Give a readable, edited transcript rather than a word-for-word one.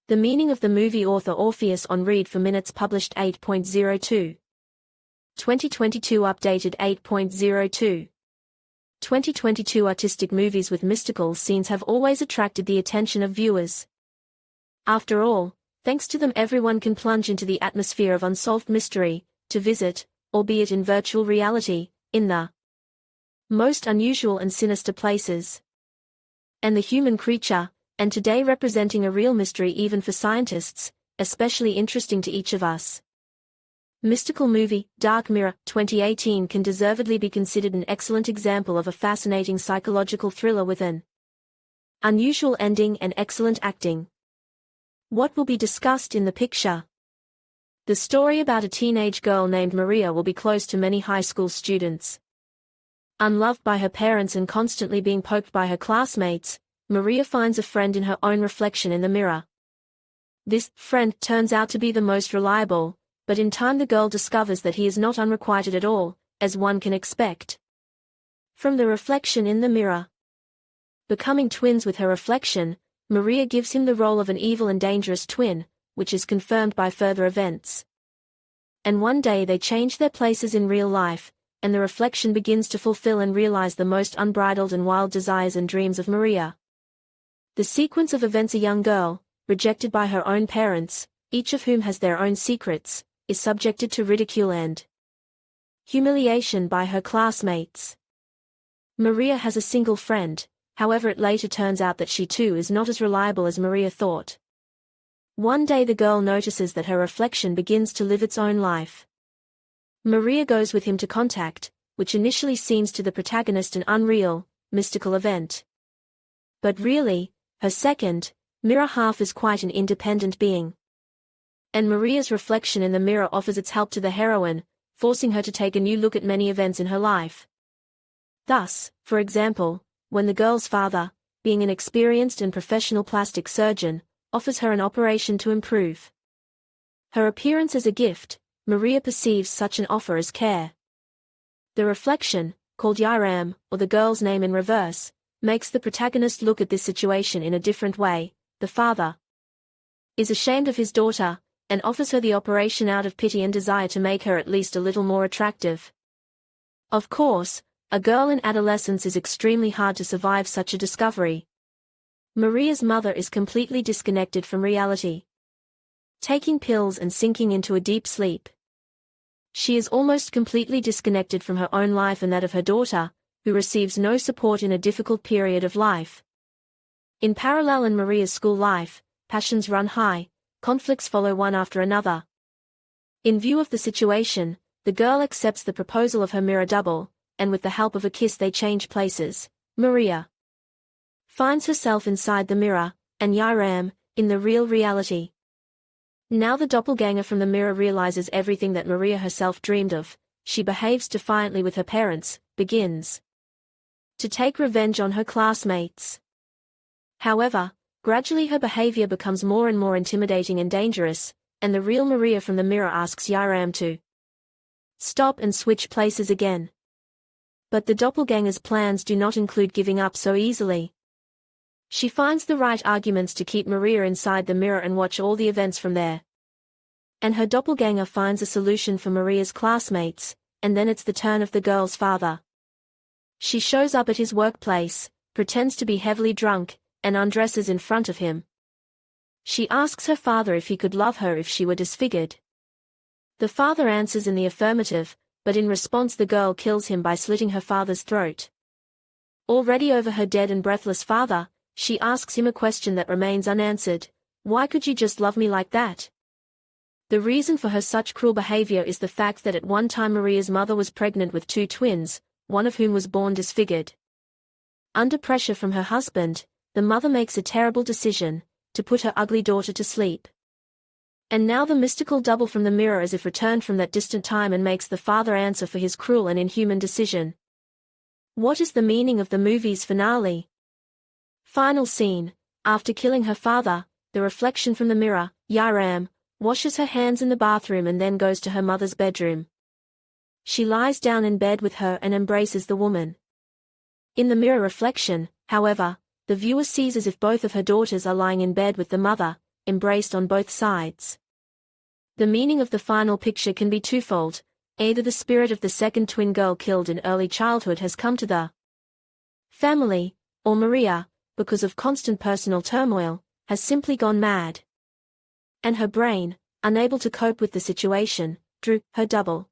The meaning of the movie author Orpheus on Read for Minutes published 8.02. 2022 updated 8.02. 2022 artistic movies with mystical scenes have always attracted the attention of viewers. After all, thanks to them everyone can plunge into the atmosphere of unsolved mystery, to visit, albeit in virtual reality, in the most unusual and sinister places. And the human creature, and today representing a real mystery even for scientists, especially interesting to each of us. Mystical movie, Dark Mirror, 2018 can deservedly be considered an excellent example of a fascinating psychological thriller with an unusual ending and excellent acting. What will be discussed in the picture? The story about a teenage girl named Maria will be close to many high school students. Unloved by her parents and constantly being poked by her classmates, Maria finds a friend in her own reflection in the mirror. This friend turns out to be the most reliable, but in time the girl discovers that he is not unrequited at all, as one can expect from the reflection in the mirror. Becoming twins with her reflection, Maria gives him the role of an evil and dangerous twin, which is confirmed by further events. And one day they change their places in real life, and the reflection begins to fulfill and realize the most unbridled and wild desires and dreams of Maria. The sequence of events: a young girl, rejected by her own parents, each of whom has their own secrets, is subjected to ridicule and humiliation by her classmates. Maria has a single friend, however it later turns out that she too is not as reliable as Maria thought. One day the girl notices that her reflection begins to live its own life. Maria goes with him to contact, which initially seems to the protagonist an unreal, mystical event. But really, her second, mirror half is quite an independent being. And Maria's reflection in the mirror offers its help to the heroine, forcing her to take a new look at many events in her life. Thus, for example, when the girl's father, being an experienced and professional plastic surgeon, offers her an operation to improve her appearance as a gift, Maria perceives such an offer as care. The reflection, called Yiram, or the girl's name in reverse, makes the protagonist look at this situation in a different way. The father is ashamed of his daughter, and offers her the operation out of pity and desire to make her at least a little more attractive. Of course, a girl in adolescence is extremely hard to survive such a discovery. Maria's mother is completely disconnected from reality, taking pills and sinking into a deep sleep. She is almost completely disconnected from her own life and that of her daughter, who receives no support in a difficult period of life. In parallel in Maria's school life, passions run high, conflicts follow one after another. In view of the situation, the girl accepts the proposal of her mirror double, and with the help of a kiss they change places. Maria finds herself inside the mirror, and Yiram, in the real reality. Now the doppelganger from the mirror realizes everything that Maria herself dreamed of. She behaves defiantly with her parents, begins to take revenge on her classmates. However, gradually her behavior becomes more and more intimidating and dangerous, and the real Maria from the mirror asks Yiram to stop and switch places again. But the doppelganger's plans do not include giving up so easily. She finds the right arguments to keep Maria inside the mirror and watch all the events from there. And her doppelganger finds a solution for Maria's classmates, and then it's the turn of the girl's father. She shows up at his workplace, pretends to be heavily drunk, and undresses in front of him. She asks her father if he could love her if she were disfigured. The father answers in the affirmative, but in response the girl kills him by slitting her father's throat. Already over her dead and breathless father, she asks him a question that remains unanswered: why could you just love me like that? The reason for her such cruel behavior is the fact that at one time Maria's mother was pregnant with two twins, one of whom was born disfigured. Under pressure from her husband, the mother makes a terrible decision, to put her ugly daughter to sleep. And now the mystical double from the mirror as if returned from that distant time and makes the father answer for his cruel and inhuman decision. What is the meaning of the movie's finale? Final scene: after killing her father, the reflection from the mirror, Yiram, washes her hands in the bathroom and then goes to her mother's bedroom. She lies down in bed with her and embraces the woman. In the mirror reflection, however, the viewer sees as if both of her daughters are lying in bed with the mother, embraced on both sides. The meaning of the final picture can be twofold. Either the spirit of the second twin girl killed in early childhood has come to the family, or Maria, because of constant personal turmoil, has simply gone mad. And her brain, unable to cope with the situation, drew her double.